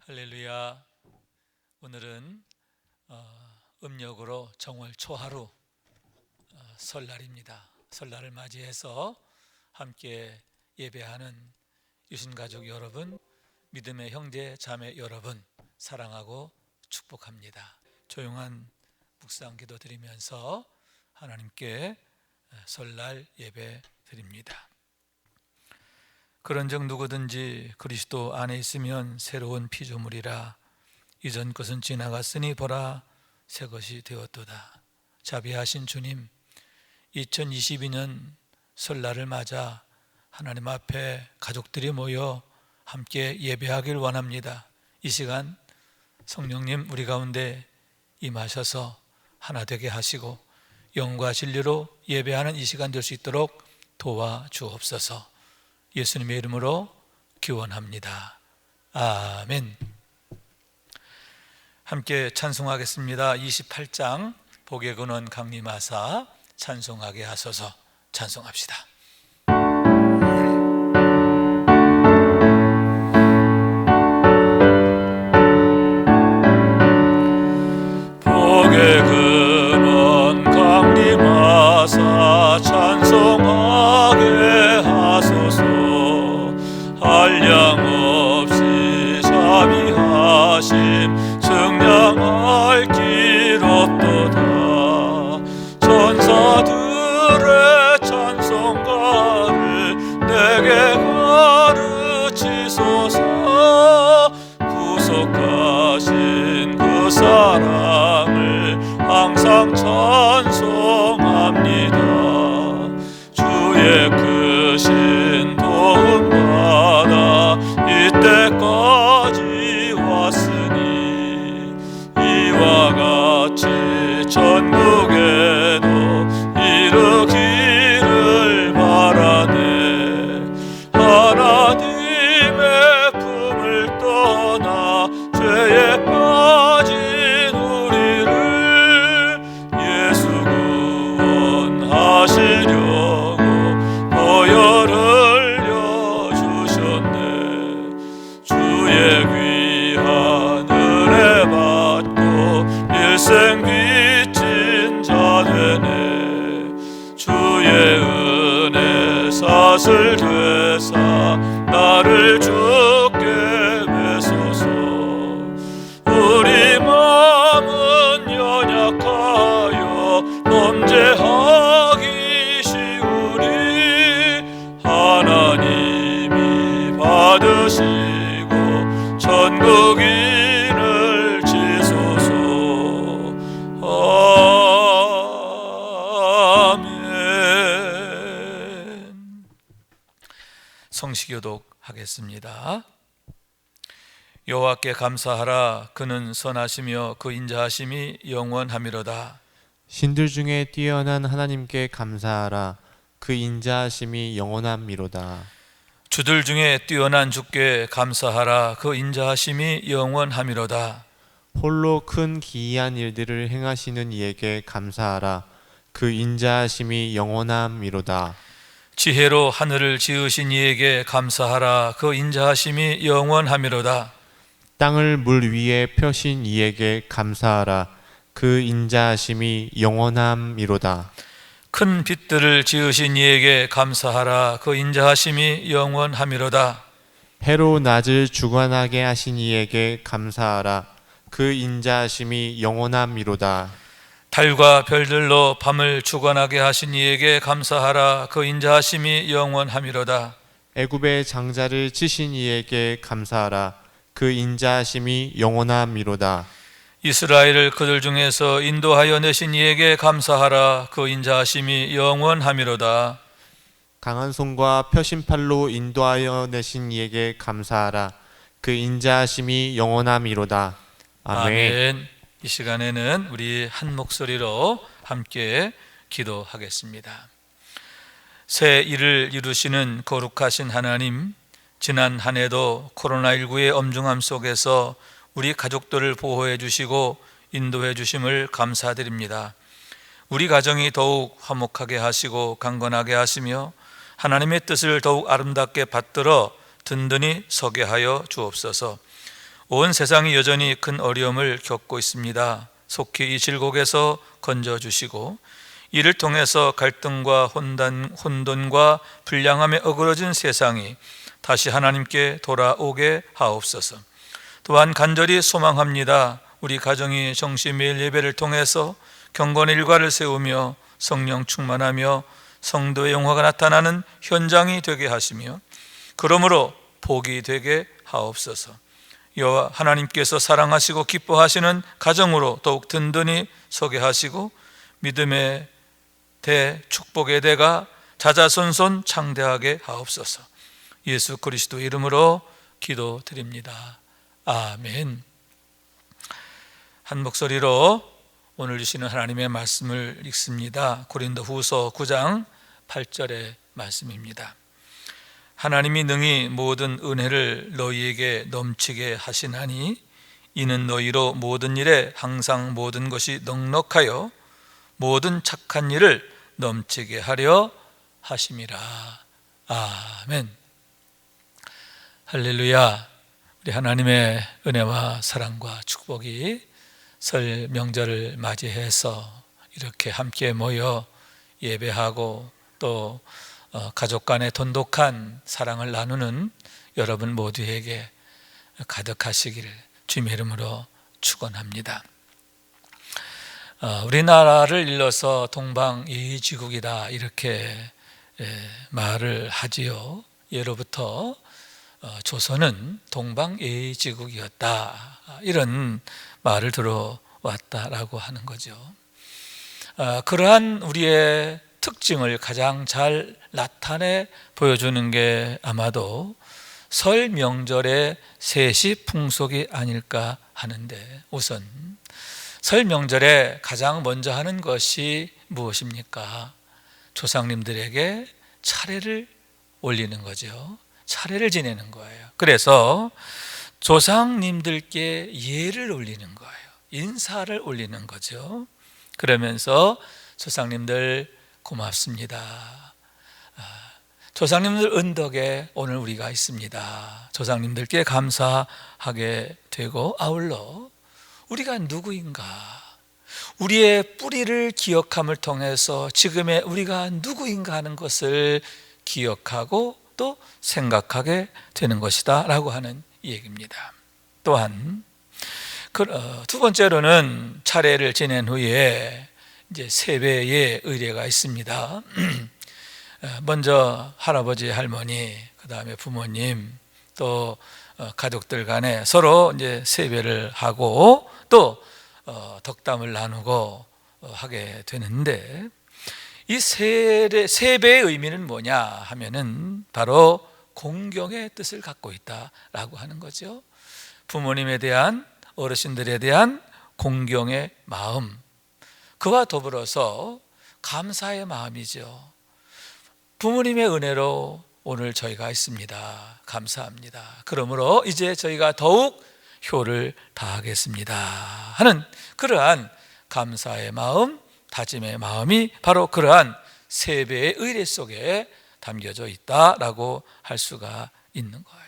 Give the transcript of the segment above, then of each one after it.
할렐루야. 오늘은 음력으로 정월 초하루 설날입니다. 설날을 맞이해서 함께 예배하는 유신가족 여러분, 믿음의 형제 자매 여러분 사랑하고 축복합니다. 조용한 묵상 기도 드리면서 하나님께 설날 예배 드립니다. 그런즉 누구든지 그리스도 안에 있으면 새로운 피조물이라. 이전 것은 지나갔으니 보라 새 것이 되었도다. 자비하신 주님, 2022년 설날을 맞아 하나님 앞에 가족들이 모여 함께 예배하길 원합니다. 이 시간 성령님 우리 가운데 임하셔서 하나 되게 하시고 영과 진리로 예배하는 이 시간 될 수 있도록 도와주옵소서. 예수님의 이름으로 기원합니다. 아멘. 함께 찬송하겠습니다. 28장 복의 근원 강림하사 찬송하게 하소서. 찬송합시다. 복의 근원 강림하사 찬송하게 하소서. 한량없이 자비하심 증량할 길 없도다. 천사들의 찬송가를 내게 가르치소서. 구속하신 그 사랑을 항상 찬송합니다. 주의 크신 도움 이때까지 왔으니 이와 같이 전국에도 이르기를 바라네. 하나님의 품을 떠나 죄에 빠진 우리를 예수 구원하시려고 보혈을 주의 귀한 은혜 받고 일생 빚진 자 되네. 주의 은혜 사슬 되사 나를 주께 매소서. 우리 마음은 연약하여 범죄하기 쉬우니 하나님이 받으시 전국인을 지소서. 아멘. 성시교독 하겠습니다. 여호와께 감사하라. 그는 선하시며 그 인자하심이 영원하미로다. 신들 중에 뛰어난 하나님께 감사하라. 그 인자하심이 영원함이로다. 주들 중에 뛰어난 주께 감사하라. 그 인자하심이 영원하미로다. 홀로 큰 기이한 일들을 행하시는 이에게 감사하라. 그 인자하심이 영원함이로다. 지혜로 하늘을 지으신 이에게 감사하라. 그 인자하심이 영원하미로다. 땅을 물 위에 펴신 이에게 감사하라. 그 인자하심이 영원함이로다. 큰 빛들을 지으신 이에게 감사하라. 그 인자하심이 영원하미로다. 해로 낮을 주관하게 하신 이에게 감사하라. 그 인자하심이 영원함이로다. 달과 별들로 밤을 주관하게 하신 이에게 감사하라. 그 인자하심이 영원하미로다. 애굽의 장자를 치신 이에게 감사하라. 그 인자하심이 영원함이로다. 이스라엘을 그들 중에서 인도하여 내신 이에게 감사하라. 그 인자하심이 영원하미로다. 강한 손과 펴신 팔로 인도하여 내신 이에게 감사하라. 그 인자하심이 영원함이로다. 아멘. 이 시간에는 우리 한 목소리로 함께 기도하겠습니다. 새 일을 이루시는 거룩하신 하나님, 지난 한 해도 코로나19의 엄중함 속에서 우리 가족들을 보호해 주시고 인도해 주심을 감사드립니다. 우리 가정이 더욱 화목하게 하시고 강건하게 하시며 하나님의 뜻을 더욱 아름답게 받들어 든든히 서게 하여 주옵소서. 온 세상이 여전히 큰 어려움을 겪고 있습니다. 속히 이 질곡에서 건져주시고 이를 통해서 갈등과 혼돈과 불량함에 어그러진 세상이 다시 하나님께 돌아오게 하옵소서. 또한 간절히 소망합니다. 우리 가정이 정시매일 예배를 통해서 경건의 일과를 세우며 성령 충만하며 성도의 영화가 나타나는 현장이 되게 하시며 그러므로 복이 되게 하옵소서. 여호와 하나님께서 사랑하시고 기뻐하시는 가정으로 더욱 든든히 서게 하시고 믿음의 대, 축복의 대가 자자손손 창대하게 하옵소서. 예수 그리스도 이름으로 기도드립니다. 아멘. 한 목소리로 오늘 주시는 하나님의 말씀을 읽습니다. 고린도후서 9장 8절의 말씀입니다. 하나님이 능히 모든 은혜를 너희에게 넘치게 하시나니 이는 너희로 모든 일에 항상 모든 것이 넉넉하여 모든 착한 일을 넘치게 하려 하심이라. 아멘. 할렐루야. 우리 하나님의 은혜와 사랑과 축복이 설 명절을 맞이해서 이렇게 함께 모여 예배하고 또 가족 간의 돈독한 사랑을 나누는 여러분 모두에게 가득하시기를 주님의 이름으로 축원합니다. 우리나라를 일러서 동방예의지국이다 이렇게 말을 하지요. 예로부터 조선은 동방예의지국이었다 이런 말을 들어왔다라고 하는 거죠. 그러한 우리의 특징을 가장 잘 나타내 보여주는 게 아마도 설 명절의 세시 풍속이 아닐까 하는데, 우선 설 명절에 가장 먼저 하는 것이 무엇입니까? 조상님들에게 차례를 올리는 거죠. 차례를 지내는 거예요. 그래서 조상님들께 예를 올리는 거예요. 인사를 올리는 거죠. 그러면서 조상님들 고맙습니다. 조상님들 은덕에 오늘 우리가 있습니다. 조상님들께 감사하게 되고, 아울러 우리가 누구인가, 우리의 뿌리를 기억함을 통해서 지금의 우리가 누구인가 하는 것을 기억하고 또 생각하게 되는 것이다 라고 하는 얘기입니다. 또한 두 번째로는 차례를 지낸 후에 이제 세배의 의례가 있습니다. 먼저 할아버지, 할머니, 그 다음에 부모님, 또 가족들 간에 서로 이제 세배를 하고 또 덕담을 나누고 하게 되는데, 이 세배의 의미는 뭐냐 하면은 바로 공경의 뜻을 갖고 있다라고 하는 거죠. 부모님에 대한, 어르신들에 대한 공경의 마음, 그와 더불어서 감사의 마음이죠. 부모님의 은혜로 오늘 저희가 있습니다. 감사합니다. 그러므로 이제 저희가 더욱 효를 다하겠습니다 하는 그러한 감사의 마음, 다짐의 마음이 바로 그러한 세배의 의례 속에 담겨져 있다라고 할 수가 있는 거예요.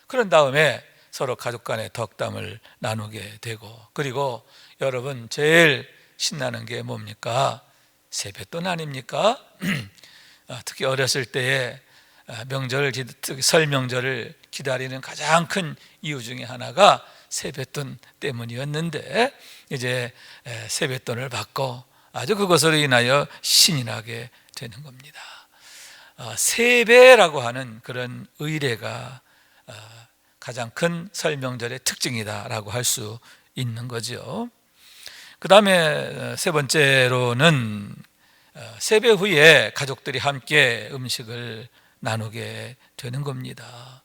그런 다음에 서로 가족 간의 덕담을 나누게 되고, 그리고 여러분 제일 신나는 게 뭡니까? 세뱃돈 아닙니까? 특히 어렸을 때에 설 명절을 기다리는 가장 큰 이유 중에 하나가 세뱃돈 때문이었는데, 이제 세뱃돈을 받고 아주 그것으로 인하여 신이 나게 되는 겁니다. 세배라고 하는 그런 의례가 가장 큰 설 명절의 특징이다라고 할 수 있는 거죠. 그 다음에 세 번째로는 세배 후에 가족들이 함께 음식을 나누게 되는 겁니다.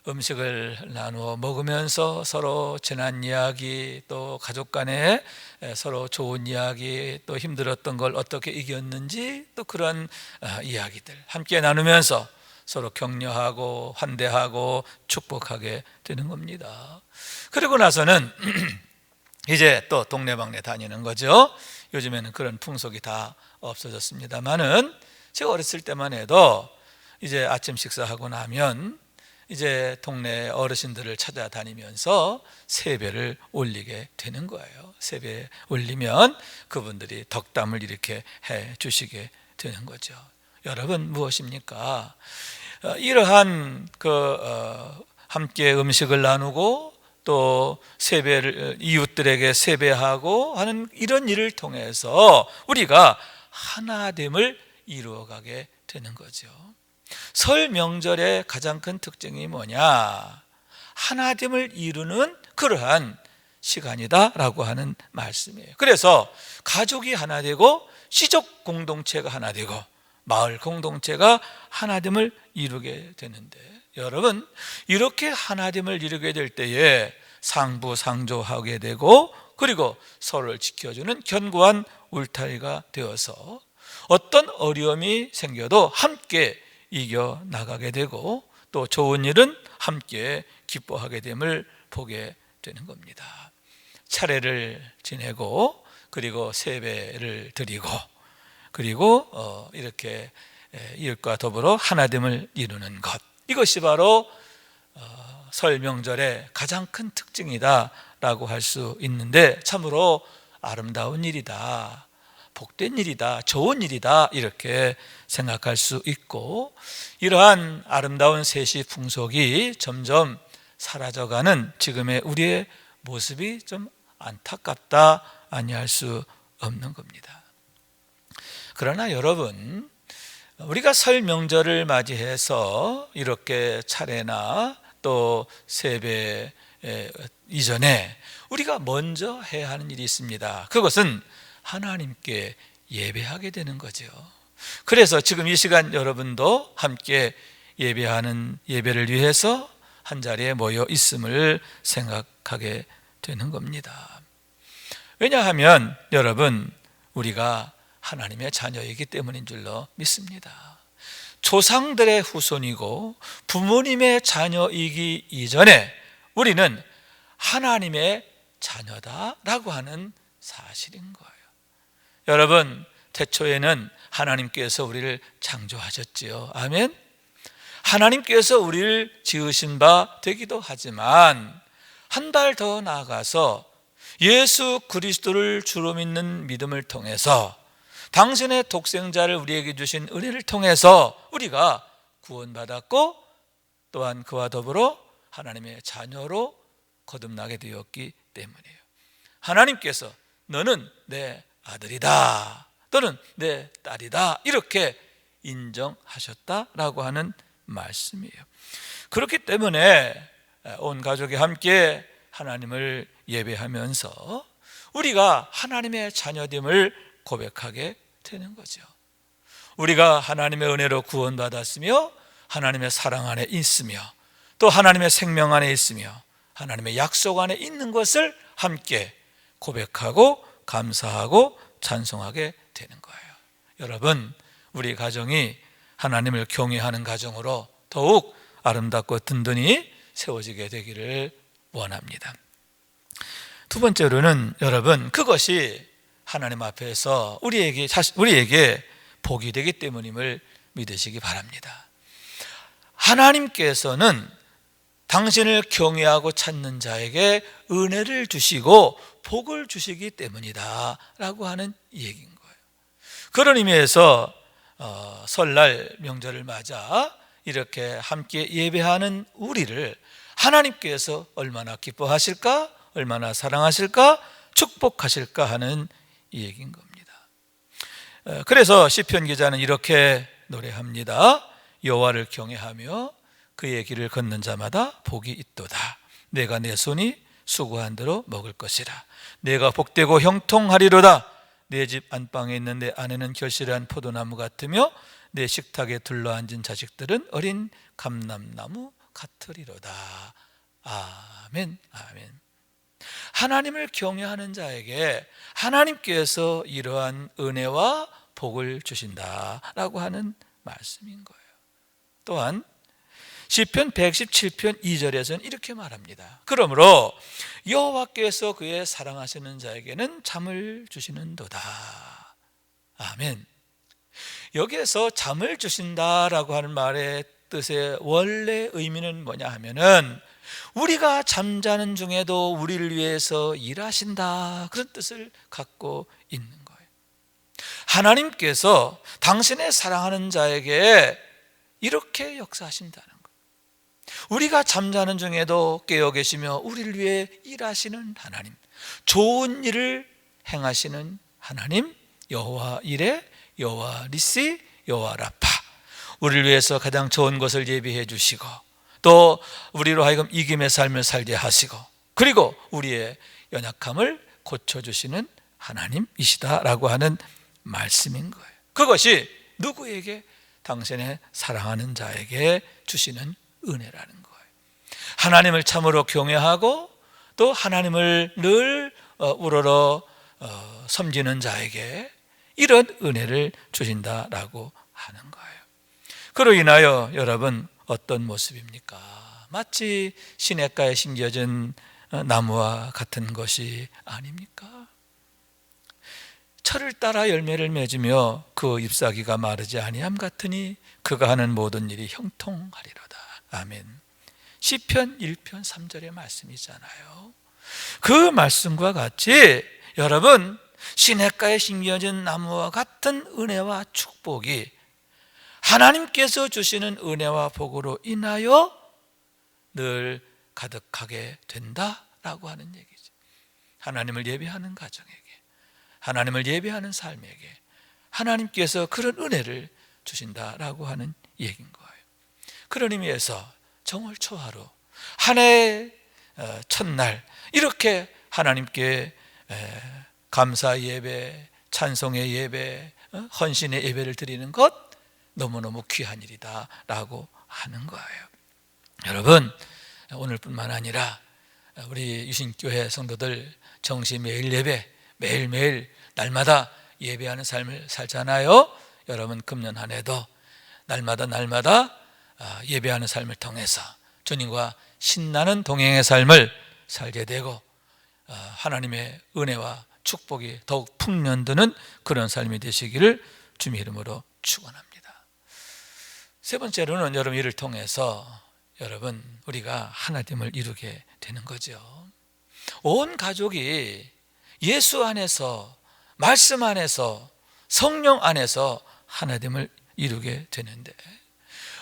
음식을 나누어 먹으면서 서로 지난 이야기, 또 가족 간에 서로 좋은 이야기, 또 힘들었던 걸 어떻게 이겼는지, 또 그런 이야기들 함께 나누면서 서로 격려하고 환대하고 축복하게 되는 겁니다. 그리고 나서는 이제 또 동네방네 다니는 거죠. 요즘에는 그런 풍속이 다 없어졌습니다만은 제가 어렸을 때만 해도 이제 아침 식사하고 나면 이제 동네 어르신들을 찾아다니면서 세배를 올리게 되는 거예요. 세배 올리면 그분들이 덕담을 이렇게 해 주시게 되는 거죠. 여러분, 무엇입니까? 이러한 함께 음식을 나누고 또 세배를 이웃들에게 세배하고 하는 이런 일을 통해서 우리가 하나됨을 이루어가게 되는 거죠. 설 명절의 가장 큰 특징이 뭐냐? 하나됨을 이루는 그러한 시간이다라고 하는 말씀이에요. 그래서 가족이 하나 되고 시족 공동체가 하나 되고 마을 공동체가 하나됨을 이루게 되는데, 여러분, 이렇게 하나됨을 이루게 될 때에 상부상조하게 되고 그리고 서로를 지켜주는 견고한 울타리가 되어서 어떤 어려움이 생겨도 함께 이겨나가게 되고 또 좋은 일은 함께 기뻐하게 됨을 보게 되는 겁니다. 차례를 지내고 그리고 세배를 드리고 그리고 이렇게 이웃과 더불어 하나됨을 이루는 것, 이것이 바로 설 명절의 가장 큰 특징이다라고 할 수 있는데, 참으로 아름다운 일이다, 복된 일이다, 좋은 일이다, 이렇게 생각할 수 있고, 이러한 아름다운 세시 풍속이 점점 사라져가는 지금의 우리의 모습이 좀 안타깝다 아니할 수 없는 겁니다. 그러나 여러분, 우리가 설 명절을 맞이해서 이렇게 차례나 또 세배 이전에 우리가 먼저 해야 하는 일이 있습니다. 그것은 하나님께 예배하게 되는 거죠. 그래서 지금 이 시간 여러분도 함께 예배하는 예배를 위해서 한자리에 모여 있음을 생각하게 되는 겁니다. 왜냐하면 여러분, 우리가 하나님의 자녀이기 때문인 줄로 믿습니다. 조상들의 후손이고 부모님의 자녀이기 이전에 우리는 하나님의 자녀다라고 하는 사실인 거예요. 여러분, 태초에는 하나님께서 우리를 창조하셨지요. 아멘. 하나님께서 우리를 지으신 바 되기도 하지만 한 발 더 나아가서 예수 그리스도를 주로 믿는 믿음을 통해서 당신의 독생자를 우리에게 주신 은혜를 통해서 우리가 구원받았고 또한 그와 더불어 하나님의 자녀로 거듭나게 되었기 때문이에요. 하나님께서 너는 내 아들이다 또는 내 딸이다 이렇게 인정하셨다라고 하는 말씀이에요. 그렇기 때문에 온 가족이 함께 하나님을 예배하면서 우리가 하나님의 자녀됨을 고백하게 되는 거죠. 우리가 하나님의 은혜로 구원받았으며 하나님의 사랑 안에 있으며 또 하나님의 생명 안에 있으며 하나님의 약속 안에 있는 것을 함께 고백하고 감사하고 찬송하게 되는 거예요. 여러분, 우리 가정이 하나님을 경외하는 가정으로 더욱 아름답고 든든히 세워지게 되기를 원합니다. 두 번째로는 여러분, 그것이 하나님 앞에서 우리에게 복이 되기 때문임을 믿으시기 바랍니다. 하나님께서는 당신을 경외하고 찾는 자에게 은혜를 주시고 복을 주시기 때문이다 라고 하는 얘기인 거예요. 그런 의미에서 설날 명절을 맞아 이렇게 함께 예배하는 우리를 하나님께서 얼마나 기뻐하실까, 얼마나 사랑하실까, 축복하실까 하는 이 얘기인 겁니다. 그래서 시편 기자는 이렇게 노래합니다. 여호와를 경외하며 그의 길을 걷는 자마다 복이 있도다. 내가 내 손이 수고한 대로 먹을 것이라. 내가 복되고 형통하리로다. 내 집 안방에 있는 내 아내는 결실한 포도나무 같으며 내 식탁에 둘러앉은 자식들은 어린 감람나무 같으리로다. 아멘, 아멘. 하나님을 경외하는 자에게 하나님께서 이러한 은혜와 복을 주신다라고 하는 말씀인 거예요. 또한 시편 117편 2절에서는 이렇게 말합니다. 그러므로 여호와께서 그의 사랑하시는 자에게는 잠을 주시는도다. 아멘. 여기에서 잠을 주신다라고 하는 말의 뜻의 원래 의미는 뭐냐 하면은 우리가 잠자는 중에도 우리를 위해서 일하신다, 그런 뜻을 갖고 있는 거예요. 하나님께서 당신의 사랑하는 자에게 이렇게 역사하신다는 거예요. 우리가 잠자는 중에도 깨어 계시며 우리를 위해 일하시는 하나님, 좋은 일을 행하시는 하나님, 여호와 이레, 여호와 니시, 여호와 라파, 우리를 위해서 가장 좋은 것을 예비해 주시고 또 우리로 하여금 이김의 삶을 살게 하시고 그리고 우리의 연약함을 고쳐주시는 하나님이시다라고 하는 말씀인 거예요. 그것이 누구에게? 당신의 사랑하는 자에게 주시는 은혜라는 거예요. 하나님을 참으로 경외하고 또 하나님을 늘 우러러 섬기는 자에게 이런 은혜를 주신다라고 하는 거예요. 그로 인하여 여러분 어떤 모습입니까? 마치 시냇가에 심겨진 나무와 같은 것이 아닙니까? 철을 따라 열매를 맺으며 그 잎사귀가 마르지 아니함 같으니 그가 하는 모든 일이 형통하리로다. 아멘. 시편 1편 3절의 말씀이잖아요. 그 말씀과 같이 여러분, 시냇가에 심겨진 나무와 같은 은혜와 축복이 하나님께서 주시는 은혜와 복으로 인하여 늘 가득하게 된다라고 하는 얘기죠. 하나님을 예배하는 가정에게, 하나님을 예배하는 삶에게 하나님께서 그런 은혜를 주신다라고 하는 얘기인 거예요. 그런 의미에서 정월 초하루 한 해의 첫날 이렇게 하나님께 감사 예배, 찬송의 예배, 헌신의 예배를 드리는 것 너무너무 귀한 일이다 라고 하는 거예요. 여러분, 오늘뿐만 아니라 우리 유신교회 성도들 정시 매일 예배, 매일매일 날마다 예배하는 삶을 살잖아요. 여러분, 금년 한 해도 날마다 예배하는 삶을 통해서 주님과 신나는 동행의 삶을 살게 되고 하나님의 은혜와 축복이 더욱 풍년드는 그런 삶이 되시기를 주님의 이름으로 축원합니다. 세 번째로는 여러분, 이를 통해서 여러분 우리가 하나됨을 이루게 되는 거죠. 온 가족이 예수 안에서, 말씀 안에서, 성령 안에서 하나됨을 이루게 되는데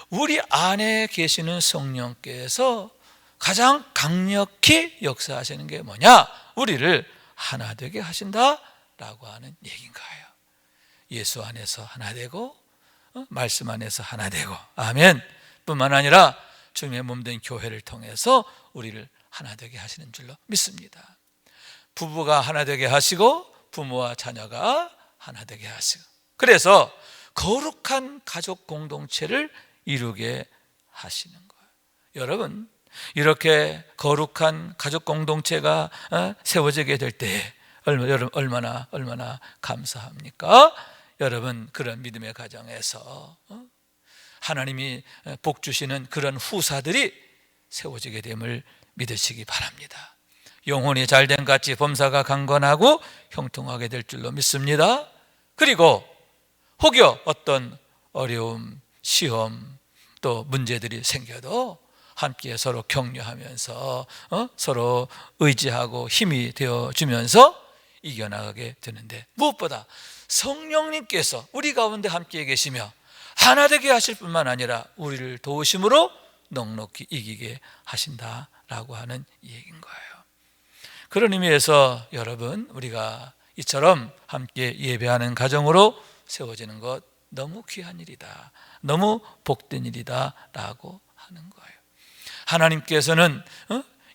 우리 안에 계시는 성령께서 가장 강력히 역사하시는 게 뭐냐? 우리를 하나 되게 하신다라고 하는 얘기인 거예요. 예수 안에서 하나 되고 말씀 안에서 하나 되고, 아멘. 뿐만 아니라 주님의 몸된 교회를 통해서 우리를 하나 되게 하시는 줄로 믿습니다. 부부가 하나 되게 하시고 부모와 자녀가 하나 되게 하시고, 그래서 거룩한 가족 공동체를 이루게 하시는 거예요. 여러분, 이렇게 거룩한 가족 공동체가 세워지게 될 때 여러분 얼마나 감사합니까? 여러분, 그런 믿음의 가정에서 하나님이 복 주시는 그런 후사들이 세워지게 됨을 믿으시기 바랍니다. 영혼이 잘된 같이 범사가 강건하고 형통하게 될 줄로 믿습니다. 그리고 혹여 어떤 어려움, 시험, 또 문제들이 생겨도 함께 서로 격려하면서 서로 의지하고 힘이 되어주면서 이겨나가게 되는데, 무엇보다 성령님께서 우리 가운데 함께 계시며 하나 되게 하실 뿐만 아니라 우리를 도우심으로 넉넉히 이기게 하신다라고 하는 얘기인 거예요. 그런 의미에서 여러분, 우리가 이처럼 함께 예배하는 가정으로 세워지는 것 너무 귀한 일이다, 너무 복된 일이다 라고 하는 거예요. 하나님께서는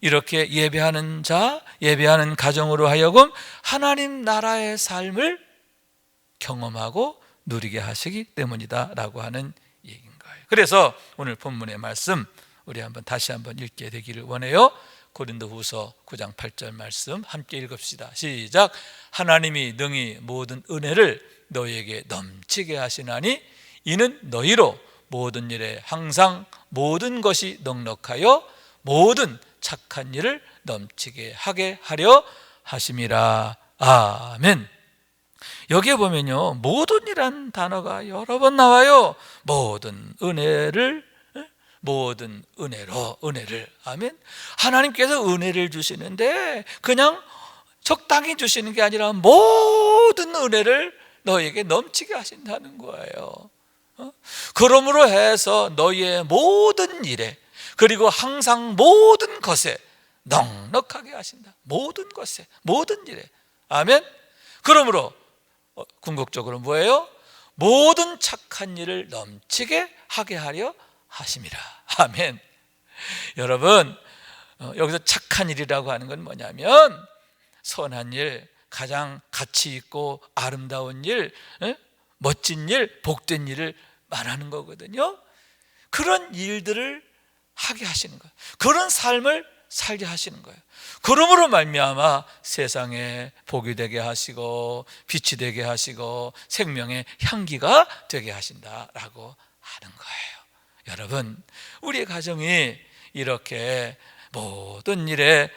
이렇게 예배하는 자, 예배하는 가정으로 하여금 하나님 나라의 삶을 경험하고 누리게 하시기 때문이다 라고 하는 얘기인 거예요. 그래서 오늘 본문의 말씀 우리 다시 한번 읽게 되기를 원해요. 고린도후서 9장 8절 말씀 함께 읽읍시다. 시작. 하나님이 능히 모든 은혜를 너희에게 넘치게 하시나니 이는 너희로 모든 일에 항상 모든 것이 넉넉하여 모든 착한 일을 넘치게 하게 하려 하심이라. 아멘. 여기에 보면요, 모든이란 단어가 여러 번 나와요. 모든 은혜를 모든 은혜를, 아멘. 하나님께서 은혜를 주시는데 그냥 적당히 주시는 게 아니라 모든 은혜를 너에게 넘치게 하신다는 거예요. 그러므로 해서 너희의 모든 일에, 그리고 항상 모든 것에 넉넉하게 하신다. 모든 것에, 모든 일에. 아멘. 그러므로 궁극적으로 뭐예요? 모든 착한 일을 넘치게 하게 하려 하심이라. 아멘. 여러분, 여기서 착한 일이라고 하는 건 뭐냐면 선한 일, 가장 가치 있고 아름다운 일, 멋진 일, 복된 일을 말하는 거거든요. 그런 일들을 하게 하시는 거예요. 그런 삶을 살게 하시는 거예요. 그러므로 말미암아 세상에 복이 되게 하시고 빛이 되게 하시고 생명의 향기가 되게 하신다라고 하는 거예요. 여러분, 우리의 가정이 이렇게 모든 일에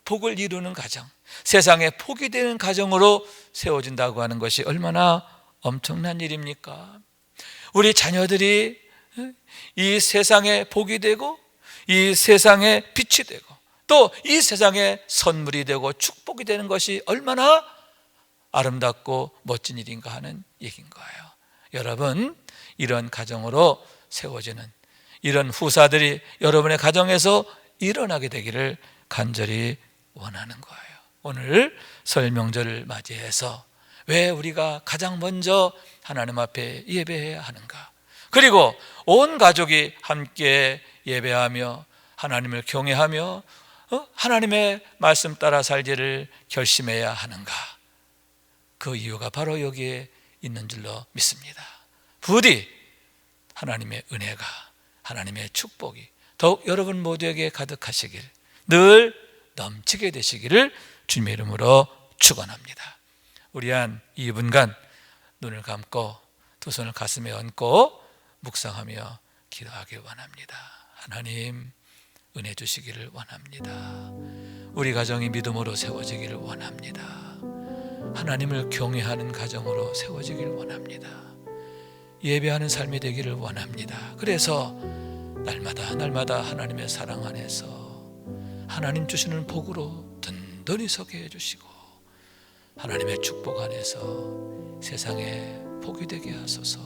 복을 이루는 가정, 세상에 복이 되는 가정으로 세워진다고 하는 것이 얼마나 엄청난 일입니까? 우리 자녀들이 이 세상에 복이 되고 이 세상에 빛이 되고 또 이 세상에 선물이 되고 축복이 되는 것이 얼마나 아름답고 멋진 일인가 하는 얘기인 거예요. 여러분, 이런 가정으로 세워지는 이런 후사들이 여러분의 가정에서 일어나게 되기를 간절히 원하는 거예요. 오늘 설 명절을 맞이해서 왜 우리가 가장 먼저 하나님 앞에 예배해야 하는가? 그리고 온 가족이 함께 예배하며 하나님을 경외하며 하나님의 말씀 따라 살기를 결심해야 하는가? 그 이유가 바로 여기에 있는 줄로 믿습니다. 부디 하나님의 은혜가, 하나님의 축복이 더욱 여러분 모두에게 가득하시길, 늘 넘치게 되시기를 주님의 이름으로 축원합니다. 우리 한 2분간 눈을 감고 두 손을 가슴에 얹고 묵상하며 기도하길 원합니다. 하나님, 은혜 주시기를 원합니다. 우리 가정이 믿음으로 세워지기를 원합니다. 하나님을 경외하는 가정으로 세워지기를 원합니다. 예배하는 삶이 되기를 원합니다. 그래서 날마다 하나님의 사랑 안에서 하나님 주시는 복으로 든든히 서게 해주시고 하나님의 축복 안에서 세상에 복이 되게 하소서,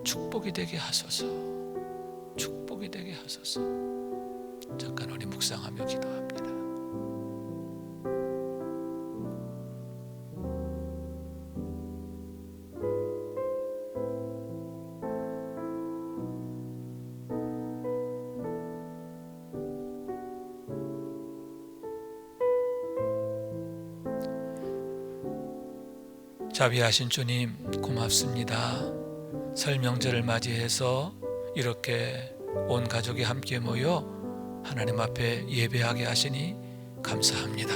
축복이 되게 하소서, 축복이 되게 하소서. 잠깐 우리 묵상하며 기도합니다. 자비하신 주님, 고맙습니다. 설 명절을 맞이해서 이렇게 온 가족이 함께 모여 하나님 앞에 예배하게 하시니 감사합니다.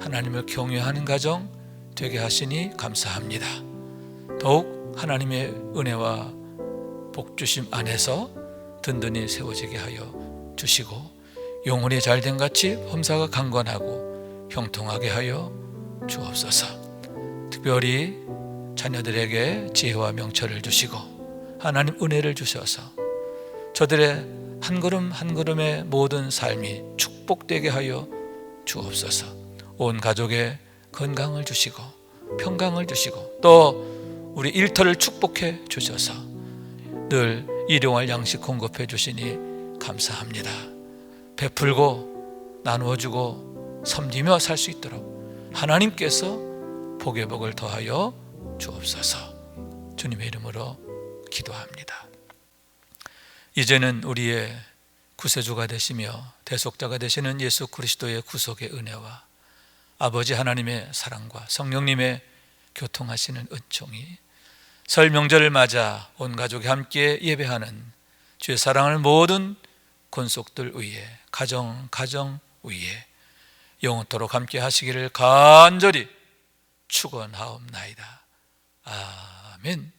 하나님을 경외하는 가정 되게 하시니 감사합니다. 더욱 하나님의 은혜와 복주심 안에서 든든히 세워지게 하여 주시고 영혼이 잘된 같이 범사가 강건하고 형통하게 하여 주옵소서. 특별히 자녀들에게 지혜와 명철을 주시고 하나님 은혜를 주셔서 저들의 한 걸음 한 걸음의 모든 삶이 축복되게 하여 주옵소서. 온 가족에 건강을 주시고 평강을 주시고 또 우리 일터를 축복해 주셔서 늘 일용할 양식 공급해 주시니 감사합니다. 베풀고 나누어주고 섬기며 살 수 있도록 하나님께서 복의 복을 더하여 주옵소서. 주님의 이름으로 기도합니다. 이제는 우리의 구세주가 되시며 대속자가 되시는 예수 그리스도의 구속의 은혜와 아버지 하나님의 사랑과 성령님의 교통하시는 은총이 설 명절을 맞아 온 가족이 함께 예배하는 주의 사랑을 모든 권속들 위에 가정 위에 영원토록 함께 하시기를 간절히 축원하옵나이다. 아멘.